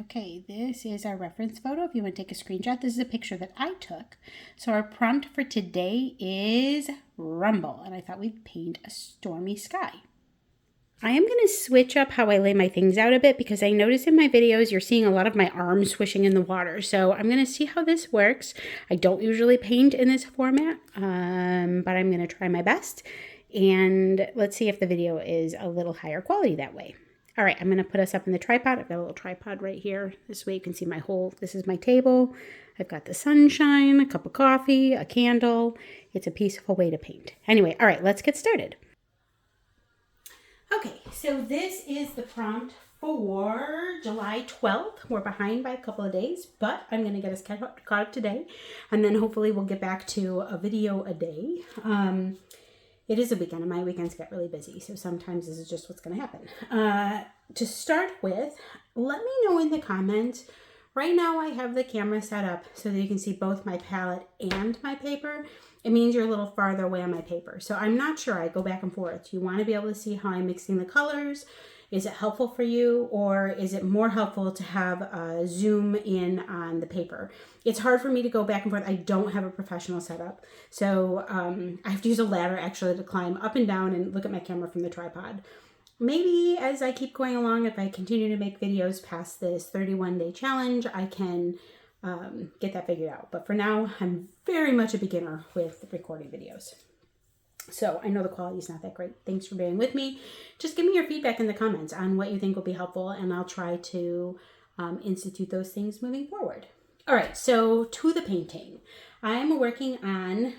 Okay, this is our reference photo. If you want to take a screenshot, this is a picture that I took. So our prompt for today is rumble, and I thought we'd paint a stormy sky. I am going to switch up how I lay my things out a bit because I notice in my videos you're seeing a lot of my arms swishing in the water. So I'm going to see how this works. I don't usually paint in this format, but I'm going to try my best. And let's see if the video is a little higher quality that way. All right, I'm going to put us up in the tripod. I've got a little tripod right here. This way you can see my whole, this is my table. I've got the sunshine, a cup of coffee, a candle. It's a peaceful way to paint. Anyway, all right, let's get started. Okay, so this is the prompt for July 12th. We're behind by a couple of days, but I'm going to get us caught up today, and then hopefully we'll get back to a video a day. It is a weekend, and my weekends get really busy, so sometimes this is just what's going to happen. To start with, let me know in the comments. Right now I have the camera set up so that you can see both my palette and my paper. It means you're a little farther away on my paper. So I'm not sure. I go back and forth. You want to be able to see how I'm mixing the colors. Is it helpful for you, or is it more helpful to have a zoom in on the paper? It's hard for me to go back and forth. I don't have a professional setup. So I have to use a ladder actually to climb up and down and look at my camera from the tripod. Maybe as I keep going along, if I continue to make videos past this 31-day challenge, I can get that figured out. But for now, I'm very much a beginner with recording videos. So I know the quality is not that great. Thanks for bearing with me. Just give me your feedback in the comments on what you think will be helpful, and I'll try to institute those things moving forward. All right, so to the painting. I'm working on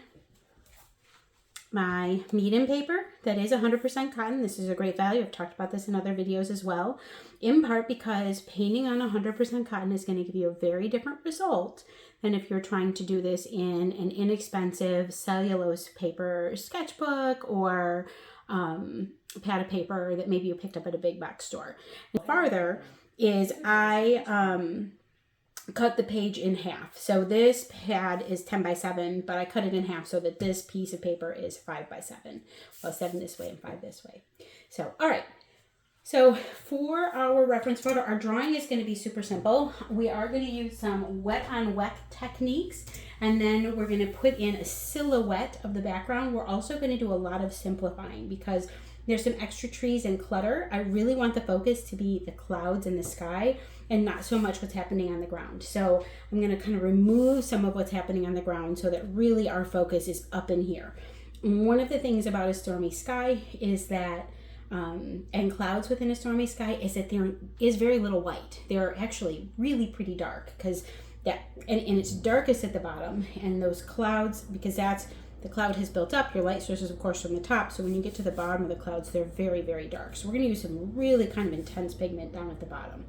my medium paper that is 100% cotton. This is a great value. I've talked about this in other videos as well, in part because painting on 100% cotton is going to give you a very different result than if you're trying to do this in an inexpensive cellulose paper sketchbook or pad of paper that maybe you picked up at a big box store. And farther is I cut the page in half. So this pad is 10 by 7, but I cut it in half so that this piece of paper is 5 by 7. Well, 7 this way and 5 this way. So, all right. So for our reference photo, our drawing is going to be super simple. We are going to use some wet on wet techniques, and then we're going to put in a silhouette of the background. We're also going to do a lot of simplifying because there's some extra trees and clutter. I really want the focus to be the clouds and the sky and not so much what's happening on the ground. So I'm going to kind of remove some of what's happening on the ground so that really our focus is up in here. One of the things about a stormy sky is that and clouds within a stormy sky is that there is very little white. They're actually really pretty dark because and it's darkest at the bottom, and those clouds, because that's the cloud has built up, your light source is of course from the top, so when you get to the bottom of the clouds, they're very, very dark. So we're going to use some really kind of intense pigment down at the bottom.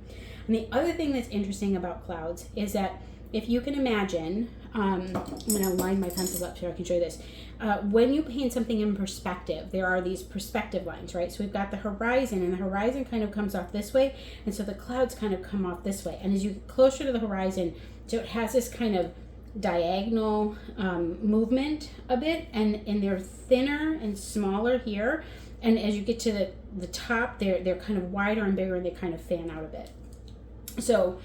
And the other thing that's interesting about clouds is that if you can imagine, I'm going to line my pencils up so I can show you this. When you paint something in perspective, there are these perspective lines, right? So we've got the horizon, and the horizon kind of comes off this way, and so the clouds kind of come off this way. And as you get closer to the horizon, so it has this kind of diagonal movement a bit, and they're thinner and smaller here. And as you get to the top, they're kind of wider and bigger, and they kind of fan out a bit. So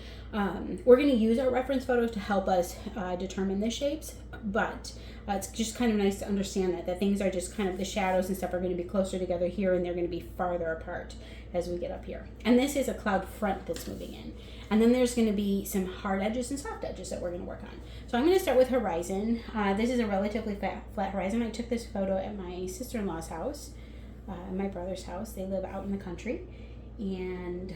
we're going to use our reference photo to help us determine the shapes, but it's just kind of nice to understand that things are just kind of, the shadows and stuff are going to be closer together here, and they're going to be farther apart as we get up here. And this is a cloud front that's moving in. And then there's going to be some hard edges and soft edges that we're going to work on. So I'm going to start with horizon. This is a relatively flat horizon. I took this photo at my sister-in-law's house, my brother's house. They live out in the country. And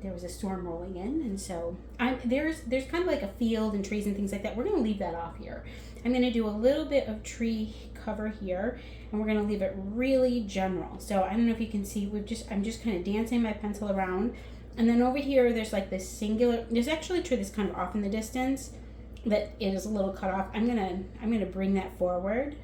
there was a storm rolling in, and so there's kind of like a field and trees and things like that. We're going to leave that off here. I'm going to do a little bit of tree cover here, and we're going to leave it really general. So I don't know if you can see, I'm just kind of dancing my pencil around, and then over here there's like this singular. There's actually a tree that's kind of off in the distance that it is a little cut off. I'm gonna bring that forward.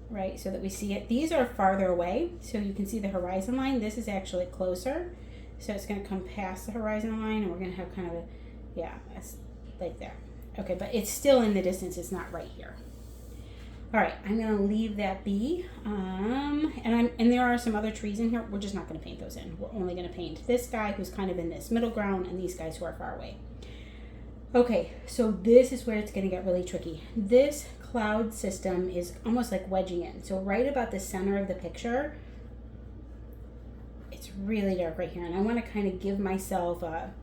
Right, so that we see it. These are farther away, so you can see the horizon line. This is actually closer, so it's going to come past the horizon line, and we're going to have kind of a, yeah, that's like there. Okay, but it's still in the distance. It's not right here. All right, I'm gonna leave that be. And there are some other trees in here. We're just not gonna paint those in. We're only gonna paint this guy who's kind of in this middle ground and these guys who are far away. Okay, so this is where it's gonna get really tricky. This cloud system is almost like wedging in. So right about the center of the picture, it's really dark right here. And I wanna kind of give myself a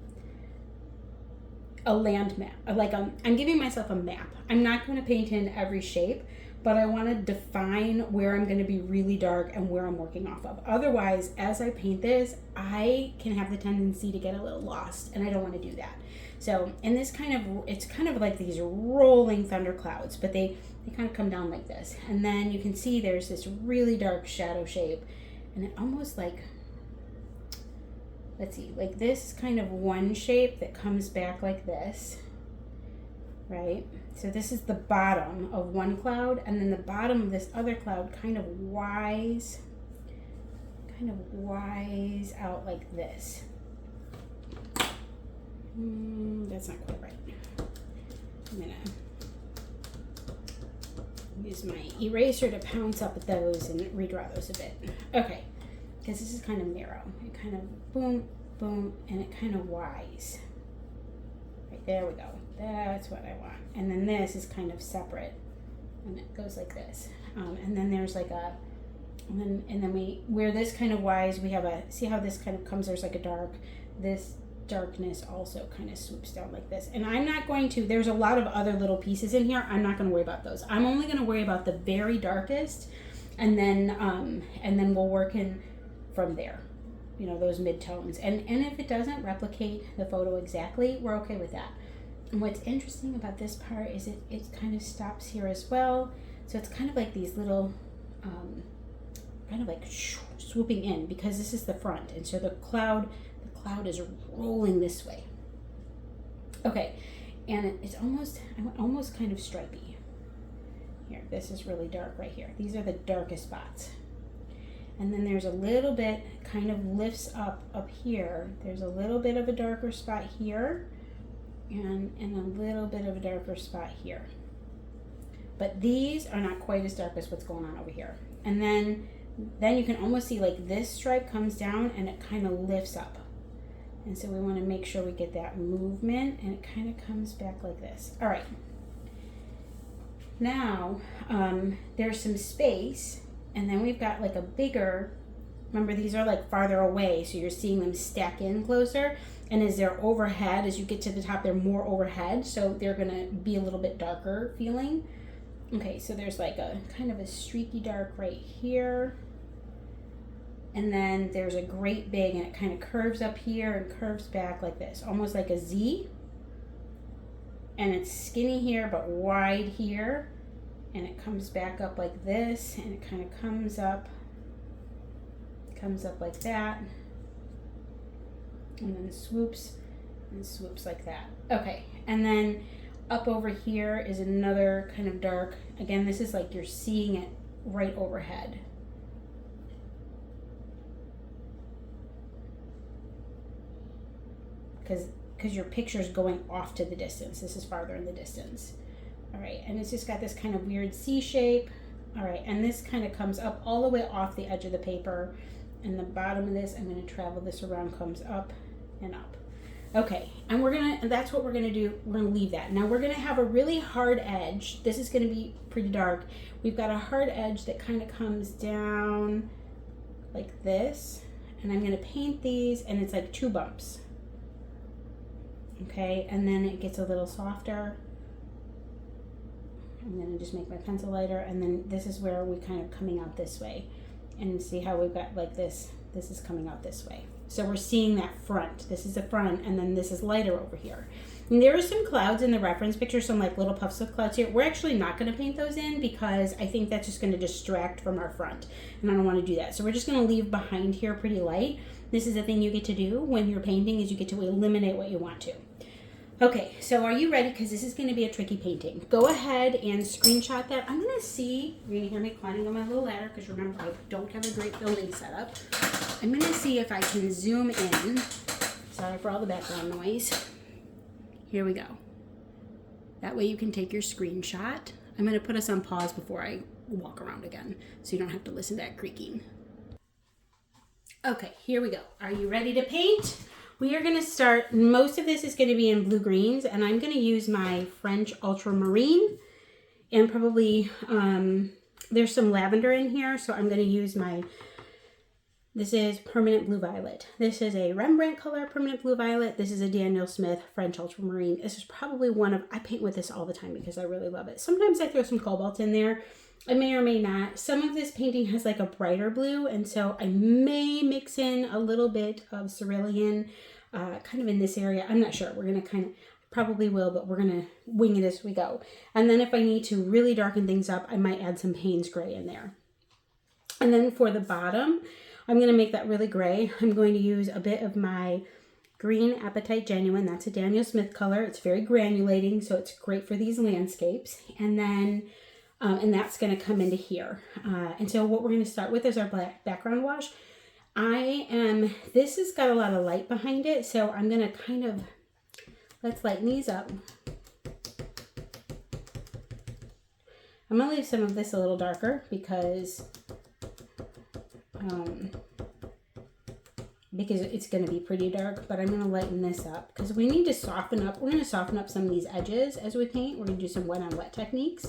land map. I'm giving myself a map. I'm not gonna paint in every shape, but I want to define where I'm going to be really dark and where I'm working off of. Otherwise, as I paint this, I can have the tendency to get a little lost, and I don't want to do that. So, and this it's kind of like these rolling thunder clouds, but they kind of come down like this. And then you can see there's this really dark shadow shape, and it almost like, let's see, like this kind of one shape that comes back like this, right? So this is the bottom of one cloud, and then the bottom of this other cloud kind of wise out like this. That's not quite right. I'm gonna use my eraser to pounce up at those and redraw those a bit. Okay, because this is kind of narrow. It kind of boom, boom, and it kind of wise. Right, there we go. That's what I want. And then this is kind of separate, and it goes like this. And then there's like a, and then where this kind of wise, we have see how this kind of comes, there's like a dark, this darkness also kind of swoops down like this. And I'm not going to, there's a lot of other little pieces in here. I'm not going to worry about those. I'm only going to worry about the very darkest, and then we'll work in from there, you know, those mid-tones. And if it doesn't replicate the photo exactly, we're okay with that. And what's interesting about this part is it kind of stops here as well. So it's kind of like these little, kind of like swooping in, because this is the front. And so the cloud is rolling this way. Okay, and it's almost kind of stripy. Here, this is really dark right here. These are the darkest spots. And then there's a little bit kind of lifts up here. There's a little bit of a darker spot here, and a little bit of a darker spot here. But these are not quite as dark as what's going on over here. And then you can almost see like this stripe comes down and it kind of lifts up. And so we want to make sure we get that movement, and it kind of comes back like this. All right. Now, there's some space, and then we've got like a bigger, remember these are like farther away, so you're seeing them stack in closer. And as they're overhead, as you get to the top, they're more overhead, so they're gonna be a little bit darker feeling. Okay, so there's like a kind of a streaky dark right here. And then there's a great big, and it kind of curves up here and curves back like this, almost like a Z. And it's skinny here, but wide here. And it comes back up like this, and it kind of comes up like that. And then swoops and swoops like that. Okay, and then up over here is another kind of dark. Again, this is like you're seeing it right overhead. Because your picture's going off to the distance. This is farther in the distance. All right, and it's just got this kind of weird C shape. All right, and this kind of comes up all the way off the edge of the paper. And the bottom of this, I'm going to travel this around, comes up and up. Okay, and that's what we're gonna do. We're gonna leave that. Now we're gonna have a really hard edge. This is gonna be pretty dark. We've got a hard edge that kind of comes down like this, and I'm gonna paint these, and it's like 2 bumps. Okay, and then it gets a little softer. I'm gonna just make my pencil lighter, and then this is where we kind of coming out this way. And see how we've got like this is coming out this way. So we're seeing that front. This is the front, and then this is lighter over here. And there are some clouds in the reference picture, some like little puffs of clouds here. We're actually not going to paint those in because I think that's just going to distract from our front, and I don't want to do that. So we're just going to leave behind here pretty light. This is the thing you get to do when you're painting, is you get to eliminate what you want to. Okay, so are you ready? Because this is going to be a tricky painting. Go ahead and screenshot that. I'm going to see, you're going to hear me climbing on my little ladder, because remember, I don't have a great building setup. I'm going to see if I can zoom in. Sorry for all the background noise. Here we go. That way you can take your screenshot I'm going to put us on pause before I walk around again so you don't have to listen to that creaking. Okay, here we go. Are you ready to paint? We are going to start, most of this is going to be in blue-greens, and I'm going to use my French Ultramarine, and probably, there's some lavender in here, so I'm going to use this is Permanent Blue Violet. This is a Rembrandt color Permanent Blue Violet. This is a Daniel Smith French Ultramarine. This is probably I paint with this all the time because I really love it. Sometimes I throw some cobalt in there. I may or may not. Some of this painting has like a brighter blue, and so I may mix in a little bit of cerulean kind of in this area. I'm not sure. We're going to probably will, but we're going to wing it as we go. And then if I need to really darken things up, I might add some Payne's Gray in there. And then for the bottom, I'm going to make that really gray. I'm going to use a bit of my Green Apatite Genuine. That's a Daniel Smith color. It's very granulating, so it's great for these landscapes. And then, and that's going to come into here. And so what we're going to start with is our black background wash. This has got a lot of light behind it, so I'm going to let's lighten these up. I'm going to leave some of this a little darker because it's going to be pretty dark, but I'm going to lighten this up because we need to soften up. We're going to soften up some of these edges as we paint. We're going to do some wet on wet techniques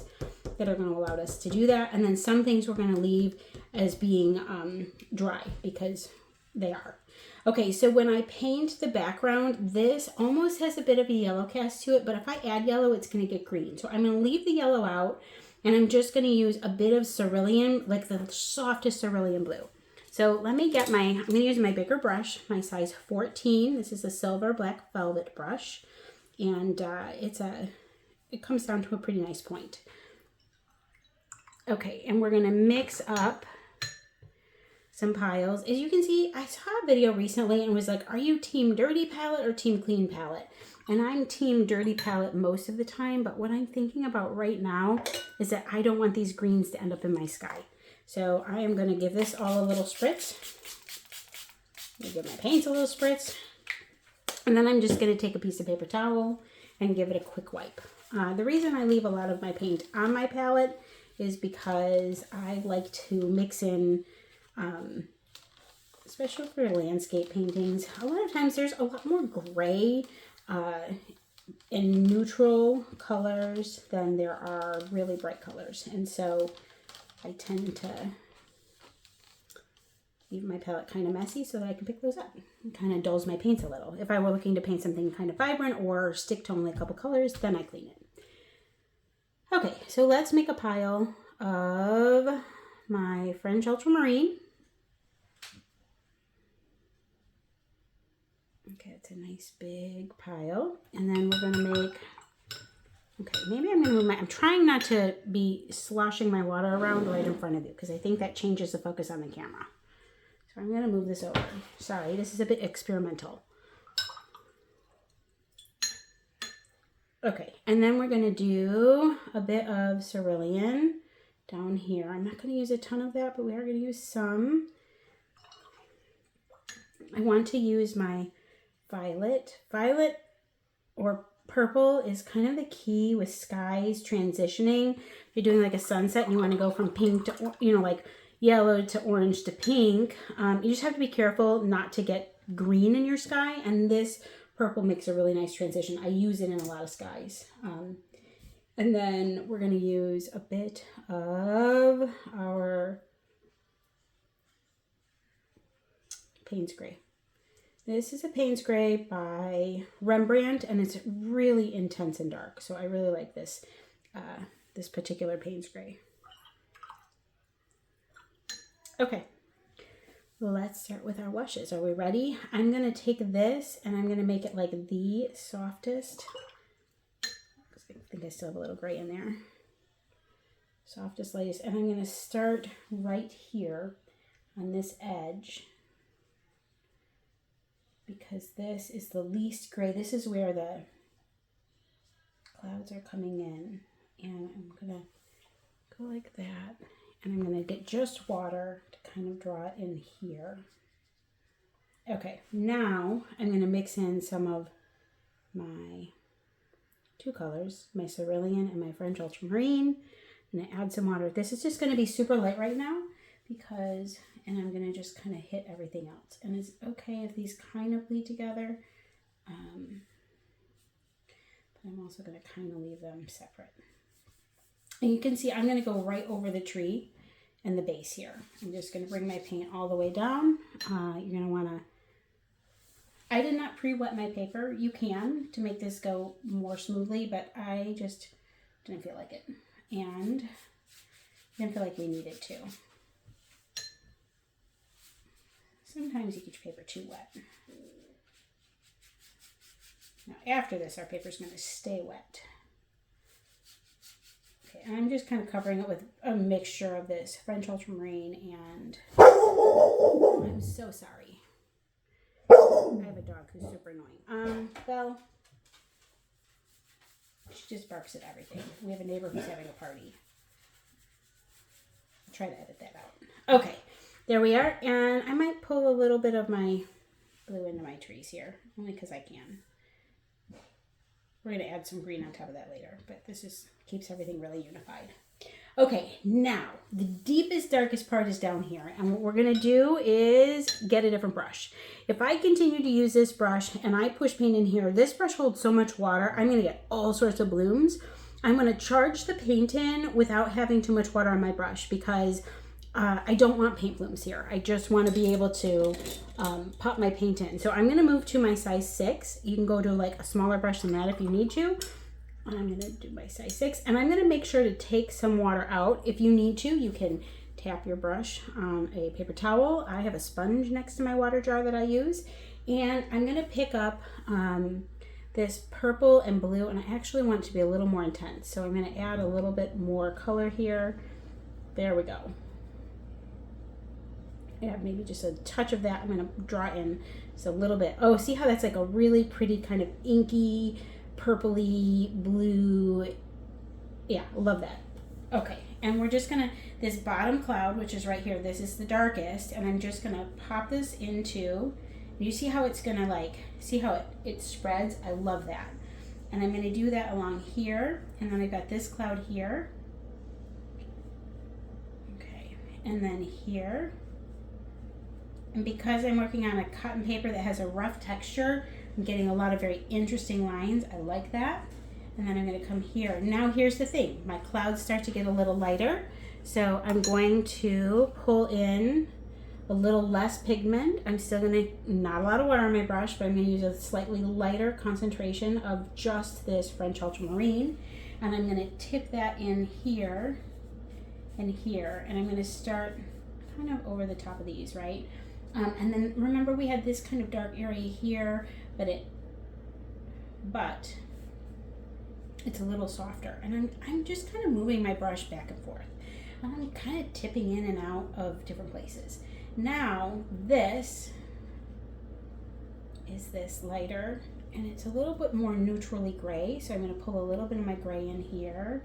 that are going to allow us to do that. And then some things we're going to leave as being dry because they are. Okay, so when I paint the background, this almost has a bit of a yellow cast to it, but if I add yellow, it's going to get green. So I'm going to leave the yellow out, and I'm just going to use a bit of cerulean, like the softest cerulean blue. So I'm going to use my bigger brush, my size 14. This is a silver black velvet brush, and it comes down to a pretty nice point. Okay, and we're going to mix up some piles. As you can see, I saw a video recently and was like, are you team dirty palette or team clean palette? And I'm team dirty palette most of the time, but what I'm thinking about right now is that I don't want these greens to end up in my sky. So I am going to give this all a little spritz. I'm going to give my paints a little spritz. And then I'm just going to take a piece of paper towel and give it a quick wipe. The reason I leave a lot of my paint on my palette is because I like to mix in, especially for landscape paintings, a lot of times there's a lot more gray and neutral colors than there are really bright colors. And so I tend to leave my palette kind of messy so that I can pick those up. It kind of dulls my paints a little. If I were looking to paint something kind of vibrant or stick to only a couple colors, then I clean it. Okay, so let's make a pile of my French Ultramarine. Okay, it's a nice big pile. And then we're going to make, okay, maybe I'm going to move I'm trying not to be sloshing my water around right in front of you because I think that changes the focus on the camera. So I'm going to move this over. Sorry, this is a bit experimental. Okay, and then we're going to do a bit of cerulean down here. I'm not going to use a ton of that, but we are going to use some. I want to use my violet. Violet or purple is kind of the key with skies transitioning. If you're doing like a sunset and you want to go from pink to, like yellow to orange to pink, you just have to be careful not to get green in your sky. And this purple makes a really nice transition. I use it in a lot of skies. And then we're going to use a bit of our Payne's Gray. This is a Payne's Gray by Rembrandt, and it's really intense and dark. So I really like this, this particular Payne's Gray. Okay, let's start with our washes. Are we ready? I'm going to take this and I'm going to make it like the softest. I think I still have a little gray in there. Softest, lightest. And I'm going to start right here on this edge, because this is the least gray. This is where the clouds are coming in. And I'm going to go like that. And I'm going to get just water to kind of draw it in here. Okay, now I'm going to mix in some of my two colors, my cerulean and my French ultramarine. I'm going to add some water. This is just going to be super light right now because, and I'm going to just kind of hit everything else. And it's okay if these kind of bleed together. But I'm also going to kind of leave them separate. And you can see I'm going to go right over the tree and the base here. I'm just going to bring my paint all the way down. You're going to want to, I did not pre-wet my paper. You can to make this go more smoothly, but I just didn't feel like it. And didn't feel like we needed to. Sometimes you get your paper too wet. Now after this, our paper is going to stay wet. Okay, and I'm just kind of covering it with a mixture of this French ultramarine and I'm so sorry. I have a dog who's super annoying. Belle, she just barks at everything. We have a neighbor who's having a party. I'll try to edit that out. Okay, there we are. And I might pull a little bit of my blue into my trees here, only because I can. We're going to add some green on top of that later, but this just keeps everything really unified. Okay, now the deepest, darkest part is down here. And what we're going to do is get a different brush. If I continue to use this brush and I push paint in here, this brush holds so much water, I'm going to get all sorts of blooms. I'm going to charge the paint in without having too much water on my brush because I don't want paint blooms here. I just want to be able to pop my paint in. So I'm going to move to my size 6. You can go to like a smaller brush than that if you need to. I'm going to do my size 6 and I'm going to make sure to take some water out. If you need to, you can tap your brush on a paper towel. I have a sponge next to my water jar that I use. And I'm going to pick up this purple and blue, and I actually want it to be a little more intense. So I'm going to add a little bit more color here. There we go. Add maybe just a touch of that. I'm going to draw in just a little bit. Oh, see how that's like a really pretty kind of inky, purpley, blue. Yeah, love that. Okay, and we're just going to, this bottom cloud, which is right here, this is the darkest, and I'm just going to pop this into, you see how it's going to like, see how it spreads? I love that. And I'm going to do that along here, and then I've got this cloud here. Okay, and then here. And because I'm working on a cotton paper that has a rough texture, I'm getting a lot of very interesting lines. I like that. And then I'm going to come here. Now here's the thing. My clouds start to get a little lighter. So I'm going to pull in a little less pigment. I'm still going to, not a lot of water on my brush, but I'm going to use a slightly lighter concentration of just this French ultramarine. And I'm going to tip that in here and here. And I'm going to start kind of over the top of these, right? And then remember we had this kind of dark area here, but it's a little softer. And I'm just kind of moving my brush back and forth. And I'm kind of tipping in and out of different places. Now this is this lighter, and it's a little bit more neutrally gray. So I'm going to pull a little bit of my gray in here.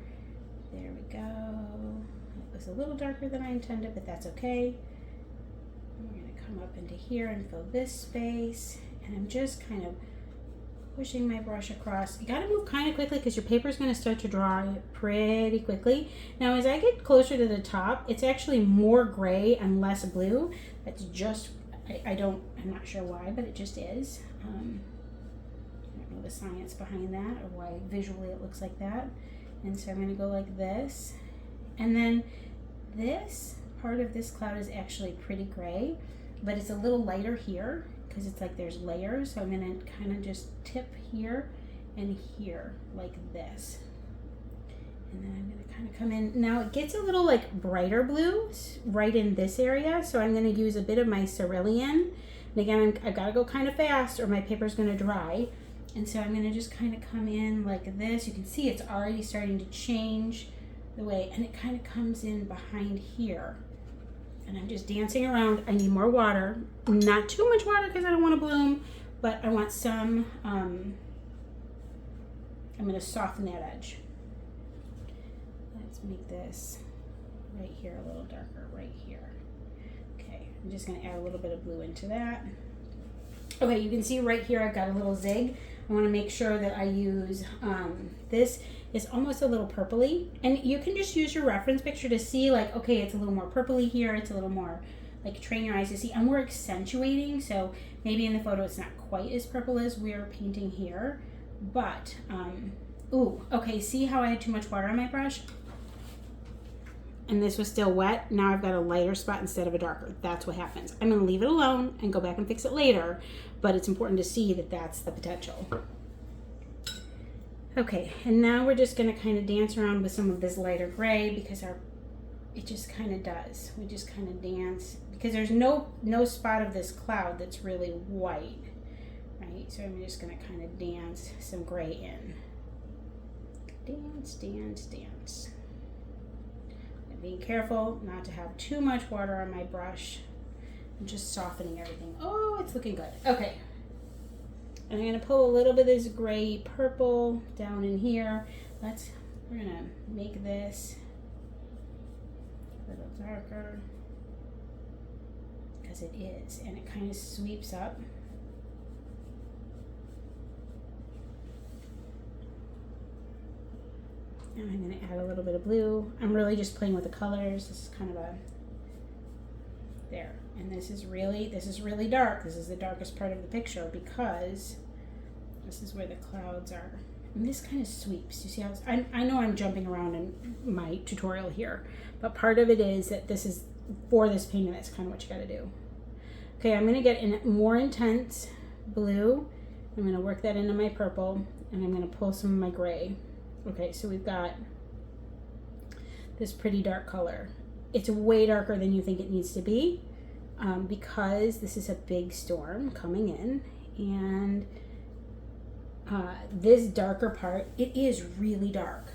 There we go. It was a little darker than I intended, but that's okay. We're going to come up into here and fill this space, and I'm just kind of pushing my brush across. You got to move kind of quickly because your paper is going to start to dry pretty quickly. Now as I get closer to the top, it's actually more gray and less blue. That's just, I'm not sure why, but it just is. I don't know the science behind that or why visually it looks like that. And so I'm going to go like this, and then this part of this cloud is actually pretty gray, but it's a little lighter here because it's like there's layers. So I'm going to kind of just tip here and here like this, and then I'm going to kind of come in. Now it gets a little like brighter blue right in this area, so I'm going to use a bit of my cerulean. And again, I've got to go kind of fast or my paper's going to dry. And so I'm going to just kind of come in like this. You can see it's already starting to change the way, and it kind of comes in behind here. And I'm just dancing around. I need more water. Not too much water because I don't want to bloom, but I want some, I'm going to soften that edge. Let's make this right here a little darker, right here. Okay, I'm just going to add a little bit of blue into that. Okay, you can see right here I've got a little zig. I want to make sure that I use, this is almost a little purpley. And you can just use your reference picture to see like, okay, it's a little more purpley here. It's a little more, like, train your eyes to see. I'm more accentuating, so maybe in the photo it's not quite as purple as we're painting here. But, ooh, okay, see how I had too much water on my brush? And this was still wet. Now I've got a lighter spot instead of a darker. That's what happens. I'm gonna leave it alone and go back and fix it later, but it's important to see that that's the potential. Okay, and now we're just gonna kind of dance around with some of this lighter gray because it just kind of does. We just kind of dance because there's no spot of this cloud that's really white, right? So I'm just gonna kind of dance some gray in. Dance, dance, dance. Being careful not to have too much water on my brush. I'm just softening everything. Oh, it's looking good. Okay. And I'm going to pull a little bit of this gray purple down in here. We're going to make this a little darker because it is, and it kind of sweeps up. And I'm going to add a little bit of blue. I'm really just playing with the colors. This is kind of there. And this is really dark. This is the darkest part of the picture because this is where the clouds are. And this kind of sweeps. You see how I know I'm jumping around in my tutorial here, but part of it is that this is for this painting. That's kind of what you got to do. Okay, I'm going to get in more intense blue. I'm going to work that into my purple, and I'm going to pull some of my gray. Okay, so we've got this pretty dark color. It's way darker than you think it needs to be because this is a big storm coming in, and this darker part, it is really dark.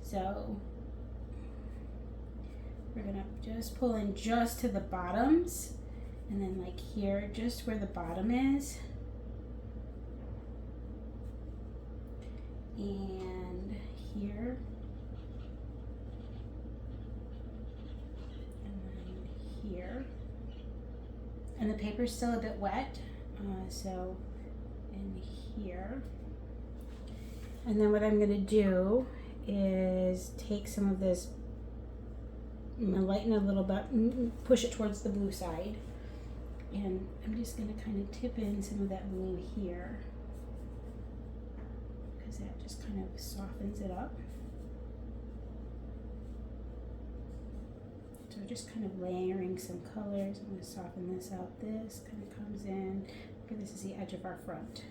So we're gonna just pull in just to the bottoms, and then like here, just where the bottom is. And here, and then here, and the paper's still a bit wet, so in here. And then what I'm going to do is take some of this, I'm going to lighten it a little bit, push it towards the blue side, and I'm just going to kind of tip in some of that blue here. That just kind of softens it up. So just kind of layering some colors. I'm going to soften this out. This kind of comes in. Okay, this is the edge of our front.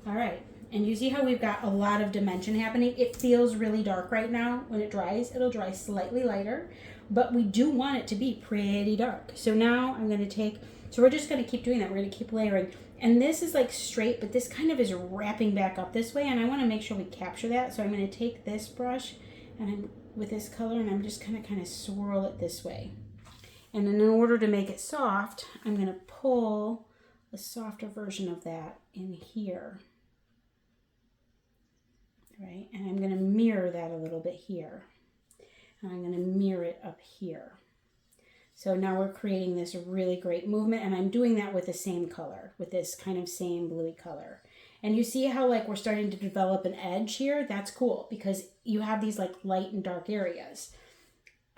All right, and you see how we've got a lot of dimension happening. It feels really dark right now. When it dries, it'll dry slightly lighter, but we do want it to be pretty dark. So now I'm going to so we're just going to keep doing that. We're going to keep layering. And this is like straight, but this kind of is wrapping back up this way, and I want to make sure we capture that. So I'm going to take this brush and I'm with this color, and I'm just going to kind of swirl it this way. And then in order to make it soft, I'm going to pull a softer version of that in here. Right? And I'm going to mirror that a little bit here. And I'm going to mirror it up here. So now we're creating this really great movement, and I'm doing that with the same color, with this kind of same bluey color. And you see how like we're starting to develop an edge here? That's cool because you have these like light and dark areas.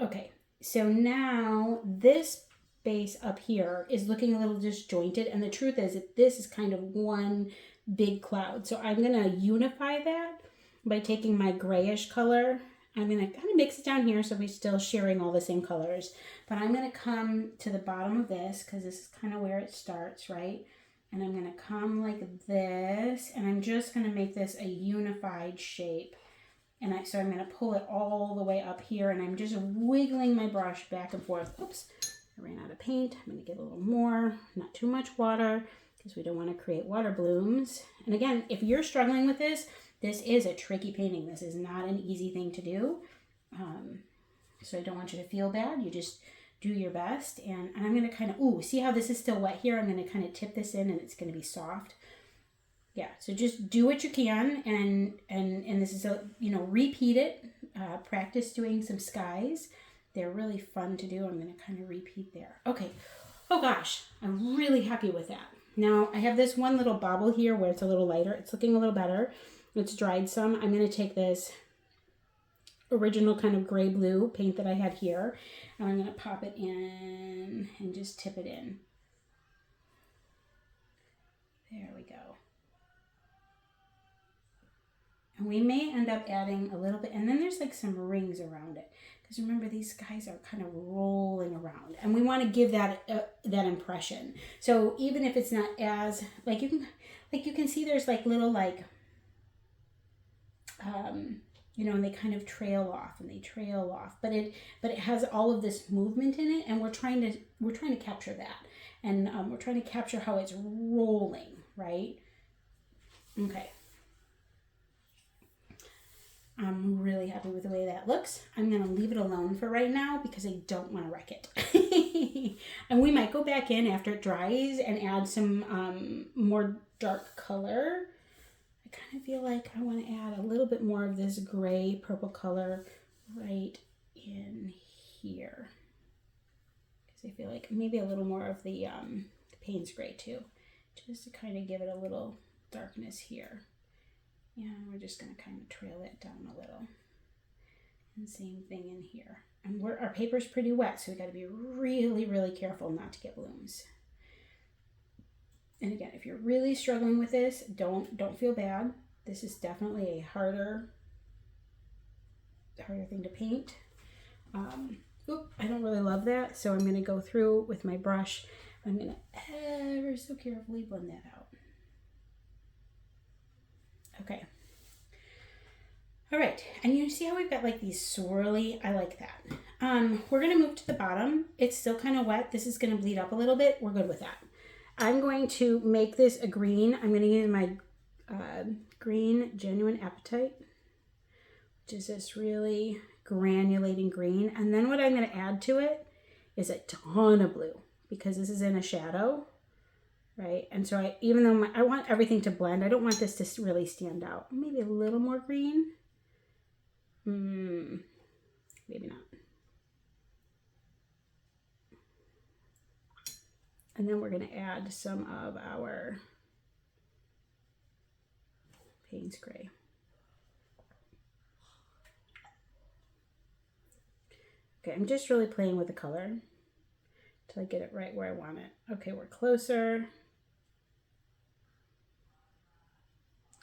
Okay, so now this base up here is looking a little disjointed, and the truth is that this is kind of one big cloud. So I'm gonna unify that by taking my grayish color. I'm going to kind of mix it down here so we're still sharing all the same colors. But I'm going to come to the bottom of this because this is kind of where it starts, right? And I'm going to come like this, and I'm just going to make this a unified shape. And so I'm going to pull it all the way up here, and I'm just wiggling my brush back and forth. Oops, I ran out of paint. I'm going to get a little more, not too much water because we don't want to create water blooms. And again, if you're struggling with this is a tricky painting. This is not an easy thing to do. So I don't want you to feel bad. You just do your best. And I'm going to kind of, see how this is still wet here? I'm going to kind of tip this in, and it's going to be soft. Yeah, so just do what you can. And this is, repeat it. Practice doing some skies. They're really fun to do. I'm going to kind of repeat there. Okay. Oh gosh, I'm really happy with that. Now I have this one little bobble here where it's a little lighter. It's looking a little better. It's dried some. I'm going to take this original kind of gray blue paint that I had here, and I'm going to pop it in and just tip it in. There we go. And we may end up adding a little bit, and then there's like some rings around it. Because remember, these guys are kind of rolling around, and we want to give that that impression. So even if it's not as like you can see there's like little like you know, and they kind of trail off and they trail off, but it has all of this movement in it, and we're trying to capture that, and we're trying to capture how it's rolling, right? Okay. I'm really happy with the way that looks. I'm going to leave it alone for right now because I don't want to wreck it. And we might go back in after it dries and add some more dark color. I kind of feel like I want to add a little bit more of this gray purple color right in here. Because I feel like maybe a little more of the Payne's gray too. Just to kind of give it a little darkness here. Yeah, we're just going to kind of trail it down a little. And same thing in here. And our paper's pretty wet, so we got to be really, really careful not to get blooms. And again, if you're really struggling with this, don't feel bad. This is definitely a harder thing to paint. I don't really love that, so I'm going to go through with my brush. I'm going to ever so carefully blend that out. Okay. All right, and you see how we've got like these swirly, I like that. We're gonna move to the bottom. It's still kind of wet. This is gonna bleed up a little bit. We're good with that. I'm going to make this a green. I'm gonna use my green Genuine Apatite, which is this really granulating green. And then what I'm gonna add to it is a ton of blue because this is in a shadow. Right, and so even though I want everything to blend, I don't want this to really stand out. Maybe a little more green. Maybe not. And then we're going to add some of our Payne's gray. Okay, I'm just really playing with the color until I get it right where I want it. Okay, we're closer.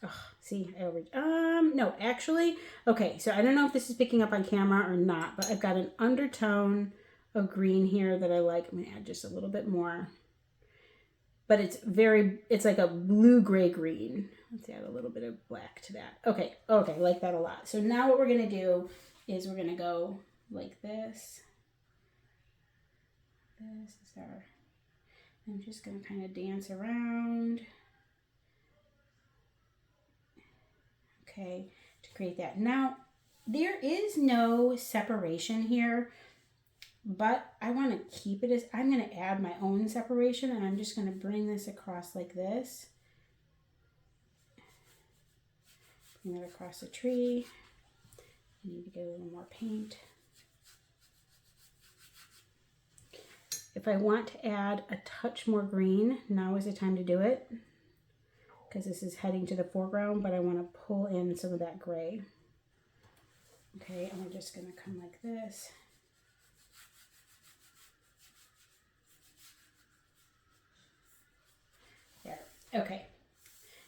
Oh, see, no, actually, okay, so I don't know if this is picking up on camera or not, but I've got an undertone of green here that I like. I'm going to add just a little bit more. But it's like a blue-gray green. Let's add a little bit of black to that. Okay, I like that a lot. So now what we're going to do is we're going to go like this. This is our, I'm just going to kind of dance around. Okay, to create that. Now, there is no separation here, but I want to keep it as, I'm going to add my own separation, and I'm just going to bring this across like this. Bring it across the tree. I need to get a little more paint. If I want to add a touch more green, now is the time to do it. Because this is heading to the foreground, but I want to pull in some of that gray. Okay, and we're just going to come like this. There. Okay.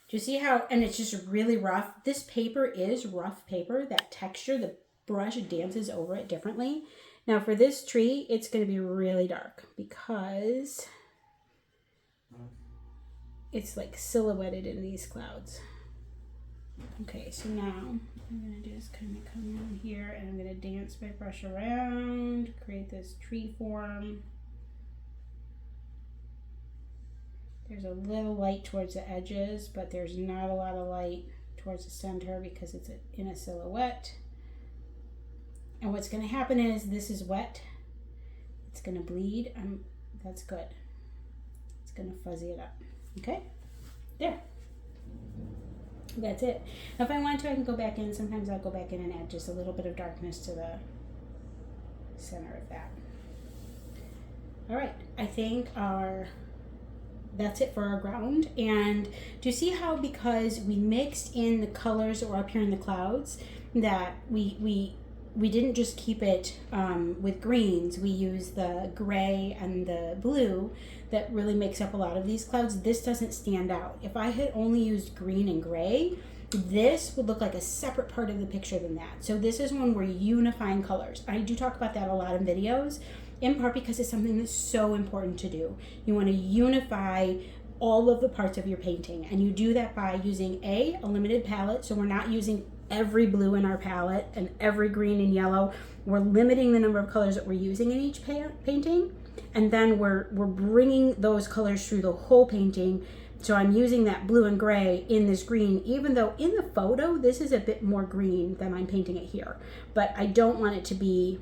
Do you see how, and it's just really rough. This paper is rough paper. That texture, the brush dances over it differently. Now for this tree, it's going to be really dark because it's like silhouetted in these clouds. Okay, so now I'm going to just kind of come in here and I'm going to dance my brush around, create this tree form. There's a little light towards the edges, but there's not a lot of light towards the center because it's in a silhouette. And what's going to happen is this is wet. It's going to bleed. That's good. It's going to fuzzy it up. Okay, there. That's it. Now if I want to, I can go back in. Sometimes I'll go back in and add just a little bit of darkness to the center of that. All right, I think our that's it for our ground. And do you see how, because we mixed in the colors that were up here in the clouds, that we didn't just keep it with greens, we used the gray and the blue that really makes up a lot of these clouds. This doesn't stand out. If I had only used green and gray, this would look like a separate part of the picture than that. So this is when we're unifying colors. I do talk about that a lot in videos, in part because it's something that's so important to do. You want to unify all of the parts of your painting, and you do that by using a limited palette. So we're not using every blue in our palette and every green and yellow. We're limiting the number of colors that we're using in each painting, and then we're bringing those colors through the whole painting. So I'm using that blue and gray in this green, even though in the photo this is a bit more green than I'm painting it here, but I don't want it to be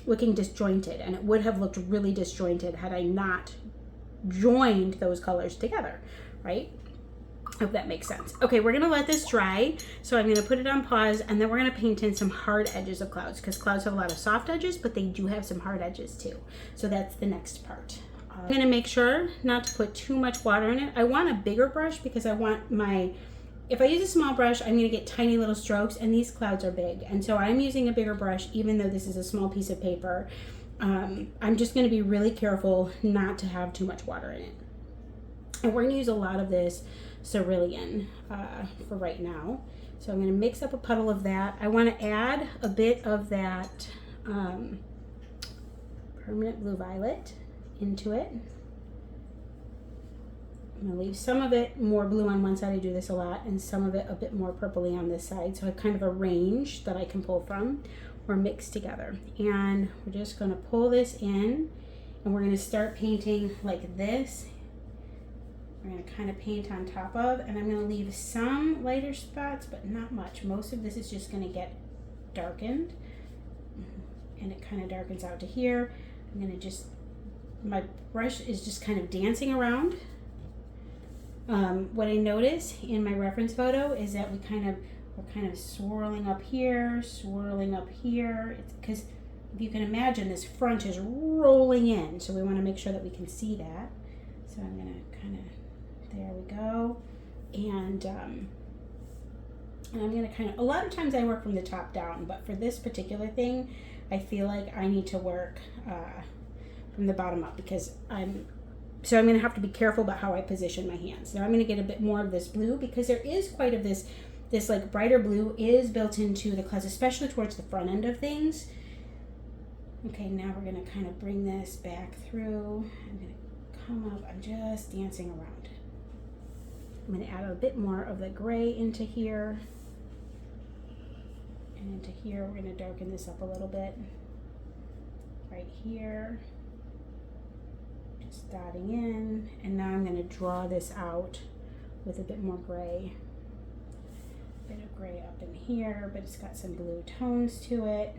looking disjointed, and it would have looked really disjointed had I not joined those colors together, right? Hope that makes sense. Okay, we're gonna let this dry. So I'm gonna put it on pause, and then we're gonna paint in some hard edges of clouds, because clouds have a lot of soft edges, but they do have some hard edges too. So that's the next part. I'm gonna make sure not to put too much water in it. I want a bigger brush because I want if I use a small brush, I'm gonna get tiny little strokes, and these clouds are big. And so I'm using a bigger brush, even though this is a small piece of paper. I'm just gonna be really careful not to have too much water in it. And we're gonna use a lot of this cerulean for right now. So I'm gonna mix up a puddle of that. I wanna add a bit of that permanent blue violet into it. I'm gonna leave some of it more blue on one side, I do this a lot, and some of it a bit more purpley on this side. So I have kind of a range that I can pull from or mix together. And we're just gonna pull this in, and we're gonna start painting like this. We're gonna kind of paint on top of, and I'm gonna leave some lighter spots, but not much. Most of this is just gonna get darkened, and it kind of darkens out to here. I'm gonna just, my brush is just kind of dancing around. What I notice in my reference photo is that we're kind of swirling up here, swirling up here. It's because if you can imagine, this front is rolling in, so we want to make sure that we can see that. So I'm gonna kind of, there we go, and I'm gonna kind of, a lot of times I work from the top down, but for this particular thing, I feel like I need to work from the bottom up, because I'm going to have to be careful about how I position my hands. Now I'm going to get a bit more of this blue, because there is quite of this like brighter blue is built into the clouds, especially towards the front end of things. Okay, now we're going to kind of bring this back through. I'm going to come up, I'm just dancing around. I'm going to add a bit more of the gray into here. And into here, we're going to darken this up a little bit. Right here. Just dotting in, and now I'm going to draw this out with a bit more gray. A bit of gray up in here, but it's got some blue tones to it.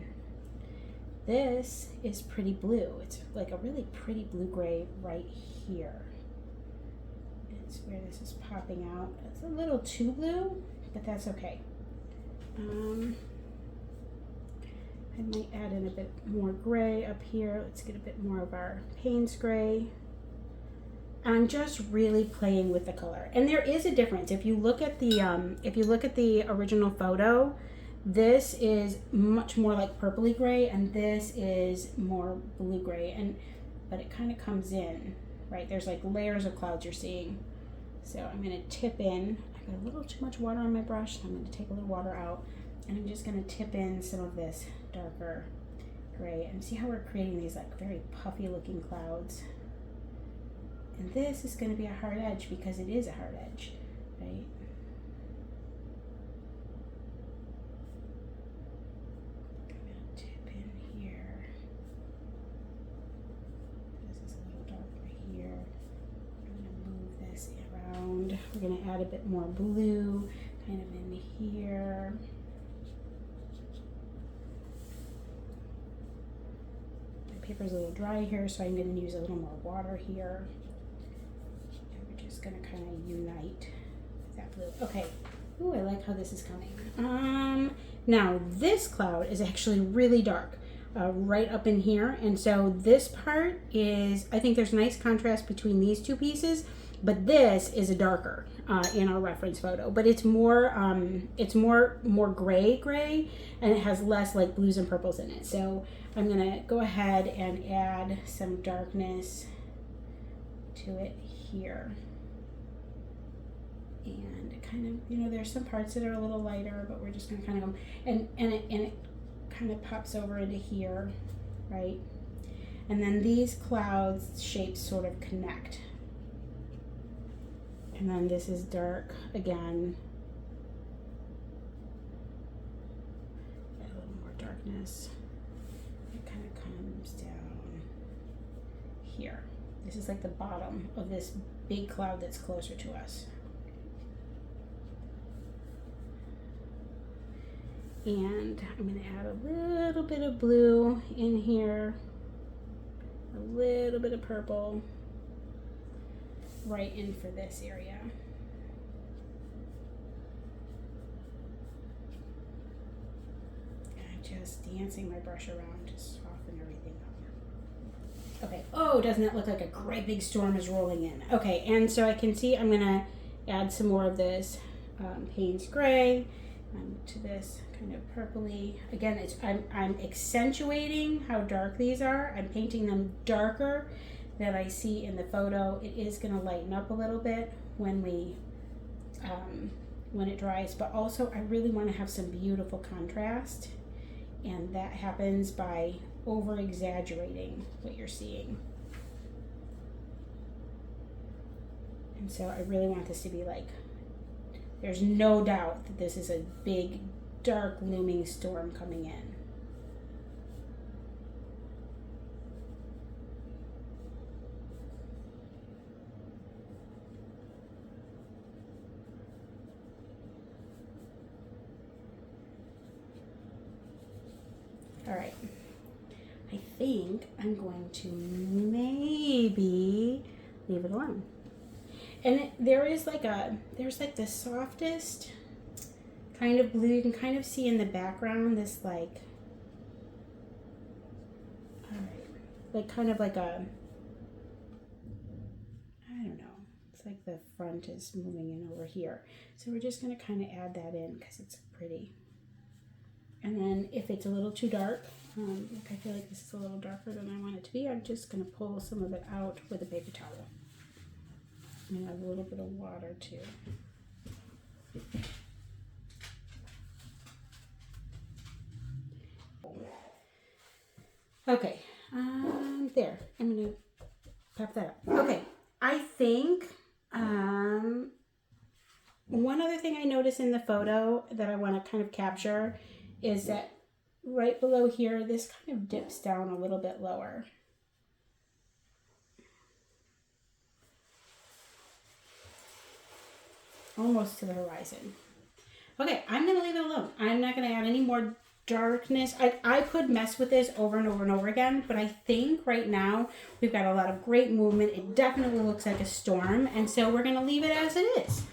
This is pretty blue. It's like a really pretty blue-gray right here. It's where this is popping out. It's a little too blue, but that's okay. I might add in a bit more gray up here. Let's get a bit more of our Payne's gray. I'm just really playing with the color, and there is a difference. If you look at the original photo, this is much more like purpley gray, and this is more blue gray, but it kind of comes in, right? There's like layers of clouds you're seeing. So I'm going to tip in. I got a little too much water on my brush, so I'm going to take a little water out, and I'm just going to tip in some of this darker gray, and see how we're creating these like very puffy looking clouds. And this is going to be a hard edge, because it is a hard edge, right? I'm going to tip in here. This is a little darker here. I'm going to move this around. We're going to add a bit more blue kind of in here. My paper's a little dry here, so I'm going to use a little more water here. Just gonna kind of unite that blue. Okay. Ooh, I like how this is coming. Now this cloud is actually really dark, right up in here, and so this part is, I think there's nice contrast between these two pieces, But this is a darker in our reference photo, but it's more gray, and it has less like blues and purples in it. So I'm gonna go ahead and add some darkness to it here. And kind of, you know, there's some parts that are a little lighter, but we're just gonna kind of, and it kind of pops over into here, right? And then these clouds shapes sort of connect. And then this is dark again. Add a little more darkness. It kind of comes down here. This is like the bottom of this big cloud that's closer to us. And I'm going to add a little bit of blue in here, a little bit of purple right in for this area. And I'm just dancing my brush around to soften everything up. Okay, oh, doesn't it look like a great big storm is rolling in? Okay, and so I can see I'm going to add some more of this Payne's Gray to this kind of purpley. Again, I'm accentuating how dark these are. I'm painting them darker than I see in the photo. It is going to lighten up a little bit when it dries, but also I really want to have some beautiful contrast, and that happens by over exaggerating what you're seeing. And so I really want this to be like, there's no doubt that this is a big, dark, looming storm coming in. All right, I think I'm going to maybe leave it alone. And there's like the softest kind of blue. You can kind of see in the background this like, all right, like kind of like a, I don't know. It's like the front is moving in over here. So we're just going to kind of add that in because it's pretty. And then if it's a little too dark, like I feel like this is a little darker than I want it to be, I'm just going to pull some of it out with a paper towel. And add a little bit of water too. Okay, there. I'm going to pop that up. Okay, I think one other thing I noticed in the photo that I want to kind of capture is that right below here, this kind of dips down a little bit lower. Almost to the horizon. Okay, I'm going to leave it alone. I'm not going to add any more darkness. I could mess with this over and over and over again, but I think right now we've got a lot of great movement. It definitely looks like a storm, and so we're going to leave it as it is.